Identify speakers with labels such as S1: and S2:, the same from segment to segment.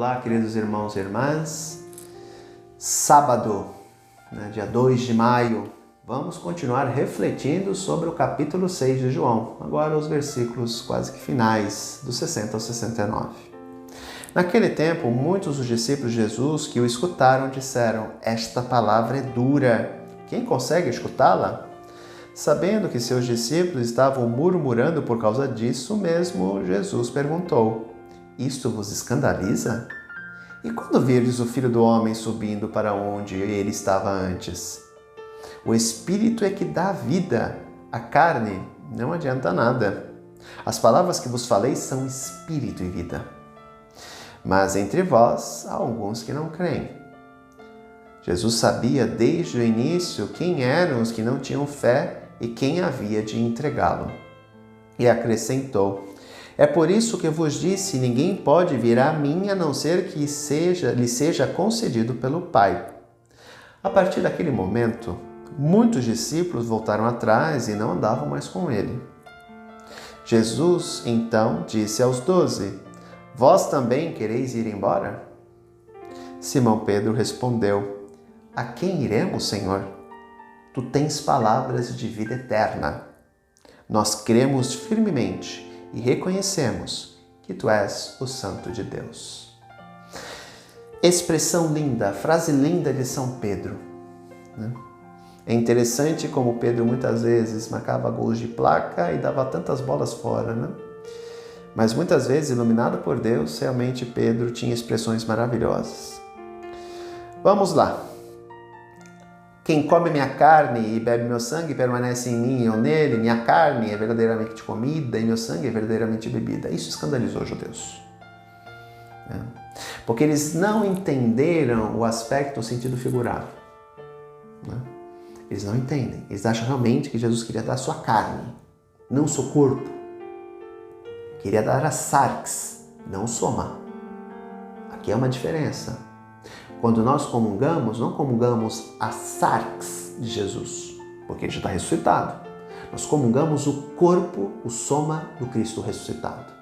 S1: Olá, queridos irmãos e irmãs. Sábado, dia 2 de maio, vamos continuar refletindo sobre o capítulo 6 de João, agora os versículos quase que finais, do 60 ao 69. Naquele tempo, muitos dos discípulos de Jesus que o escutaram disseram: "Esta palavra é dura, quem consegue escutá-la?" Sabendo que seus discípulos estavam murmurando por causa disso mesmo, Jesus perguntou: "Isto vos escandaliza? E quando virdes o Filho do Homem subindo para onde ele estava antes? O Espírito é que dá vida, a carne não adianta nada. As palavras que vos falei são Espírito e vida. Mas entre vós há alguns que não creem." Jesus sabia desde o início quem eram os que não tinham fé e quem havia de entregá-lo. E acrescentou: "É por isso que eu vos disse, ninguém pode vir a mim a não ser que lhe seja concedido pelo Pai." A partir daquele momento, muitos discípulos voltaram atrás e não andavam mais com ele. Jesus, então, disse aos 12: "Vós também quereis ir embora?" Simão Pedro respondeu: "A quem iremos, Senhor? Tu tens palavras de vida eterna. Nós cremos firmemente e reconhecemos que Tu és o Santo de Deus." Expressão linda, frase linda de São Pedro. É interessante como Pedro muitas vezes marcava gols de placa e dava tantas bolas fora, Mas muitas vezes, iluminado por Deus, realmente Pedro tinha expressões maravilhosas. Vamos lá. "Quem come minha carne e bebe meu sangue permanece em mim e eu nele. Minha carne é verdadeiramente comida e meu sangue é verdadeiramente bebida." Isso escandalizou os judeus. Porque eles não entenderam o aspecto, o sentido figurado. Eles não entendem. Eles acham realmente que Jesus queria dar a sua carne, não o seu corpo. Queria dar a sarx, não o soma. Aqui é uma diferença. Quando nós comungamos, não comungamos a sarx de Jesus, porque ele já está ressuscitado. Nós comungamos o corpo, o soma do Cristo ressuscitado.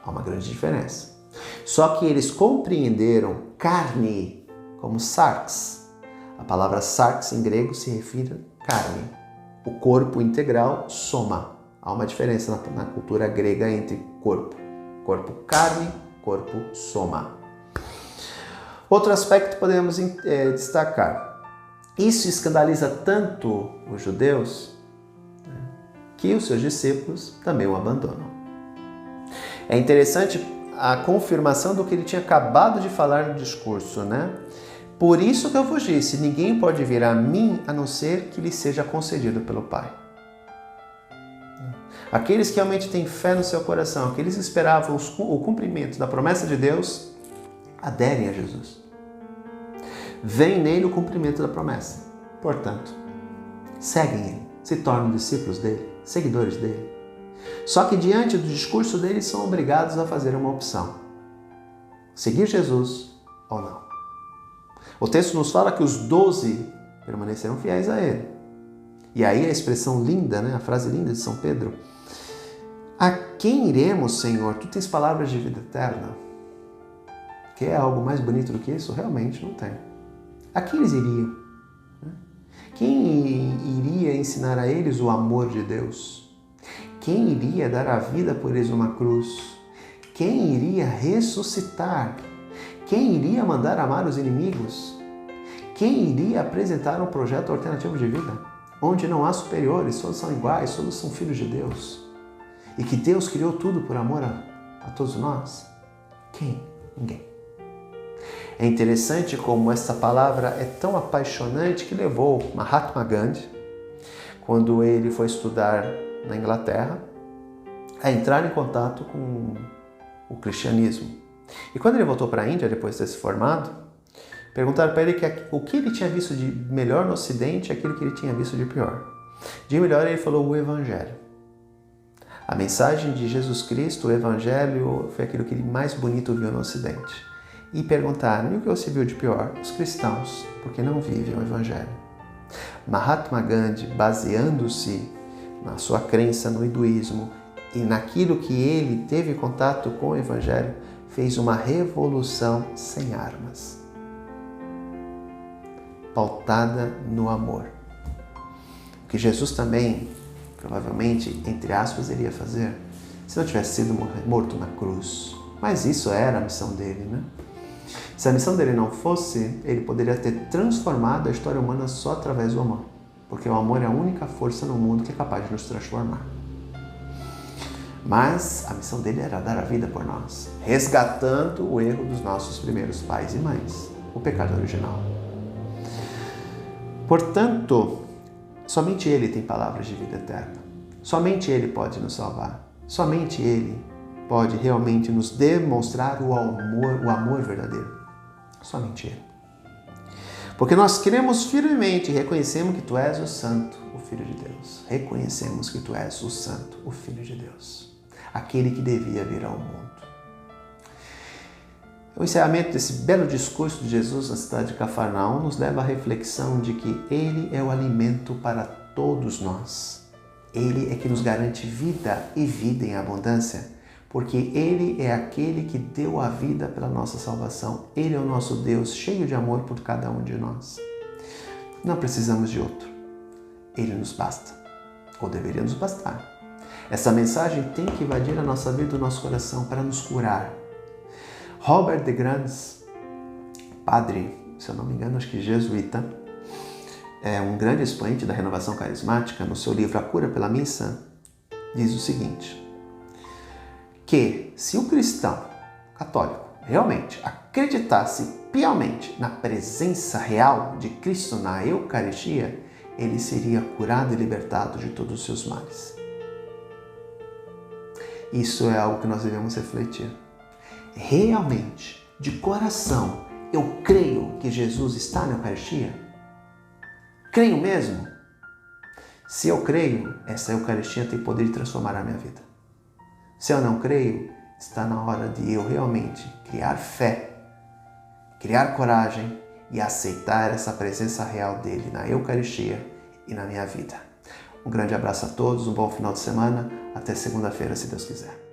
S1: Há uma grande diferença. Só que eles compreenderam carne como sarx. A palavra sarx em grego se refere a carne. O corpo integral, soma. Há uma diferença na cultura grega entre corpo. Corpo carne, corpo soma. Outro aspecto que podemos destacar. Isso escandaliza tanto os judeus que os seus discípulos também o abandonam. É interessante a confirmação do que ele tinha acabado de falar no discurso, "Por isso que eu vos disse, ninguém pode vir a mim a não ser que lhe seja concedido pelo Pai." Aqueles que realmente têm fé no seu coração, aqueles que esperavam o cumprimento da promessa de Deus, aderem a Jesus. Vem nele o cumprimento da promessa. Portanto, seguem ele, se tornam discípulos dele, seguidores dele. Só que diante do discurso dele são obrigados a fazer uma opção: seguir Jesus ou não. O texto nos fala que os 12 permaneceram fiéis a ele. E aí a expressão linda, a frase linda de São Pedro: "A quem iremos, Senhor? Tu tens palavras de vida eterna." Quer algo mais bonito do que isso? Realmente não tem. A quem eles iriam? Quem iria ensinar a eles o amor de Deus? Quem iria dar a vida por eles numa cruz? Quem iria ressuscitar? Quem iria mandar amar os inimigos? Quem iria apresentar um projeto alternativo de vida, onde não há superiores, todos são iguais, todos são filhos de Deus? E que Deus criou tudo por amor a todos nós? Quem? Ninguém. É interessante como essa palavra é tão apaixonante que levou Mahatma Gandhi, quando ele foi estudar na Inglaterra, a entrar em contato com o cristianismo. E quando ele voltou para a Índia, depois de ter se formado, perguntaram para ele o que ele tinha visto de melhor no Ocidente e aquilo que ele tinha visto de pior. De melhor, ele falou o Evangelho. A mensagem de Jesus Cristo, o Evangelho, foi aquilo que ele mais bonito viu no Ocidente. E perguntaram: e o que você viu de pior? Os cristãos, porque não vivem o Evangelho. Mahatma Gandhi, baseando-se na sua crença no hinduísmo e naquilo que ele teve contato com o Evangelho, fez uma revolução sem armas, pautada no amor. O que Jesus também, provavelmente, entre aspas, iria fazer se não tivesse sido morto na cruz. Mas isso era a missão dele, né? Se a missão dele não fosse, ele poderia ter transformado a história humana só através do amor. Porque o amor é a única força no mundo que é capaz de nos transformar. Mas a missão dele era dar a vida por nós, resgatando o erro dos nossos primeiros pais e mães, o pecado original. Portanto, somente Ele tem palavras de vida eterna. Somente Ele pode nos salvar. Somente Ele pode realmente nos demonstrar o amor verdadeiro. Somente Ele. Porque nós cremos firmemente e reconhecemos que Tu és o Santo, o Filho de Deus. Reconhecemos que Tu és o Santo, o Filho de Deus. Aquele que devia vir ao mundo. O encerramento desse belo discurso de Jesus na cidade de Cafarnaum nos leva à reflexão de que Ele é o alimento para todos nós. Ele é que nos garante vida e vida em abundância, porque Ele é aquele que deu a vida pela nossa salvação. Ele é o nosso Deus, cheio de amor por cada um de nós. Não precisamos de outro. Ele nos basta, ou deveria nos bastar. Essa mensagem tem que invadir a nossa vida e o nosso coração para nos curar. Robert de Grandes, padre, se eu não me engano, acho que jesuíta, é um grande expoente da renovação carismática, no seu livro A Cura pela Missa, diz o seguinte, que se o cristão católico realmente acreditasse piamente na presença real de Cristo na Eucaristia, ele seria curado e libertado de todos os seus males. Isso é algo que nós devemos refletir. Realmente, de coração, eu creio que Jesus está na Eucaristia? Creio mesmo? Se eu creio, essa Eucaristia tem poder de transformar a minha vida. Se eu não creio, está na hora de eu realmente criar fé, criar coragem e aceitar essa presença real dele na Eucaristia e na minha vida. Um grande abraço a todos, um bom final de semana, até segunda-feira, se Deus quiser.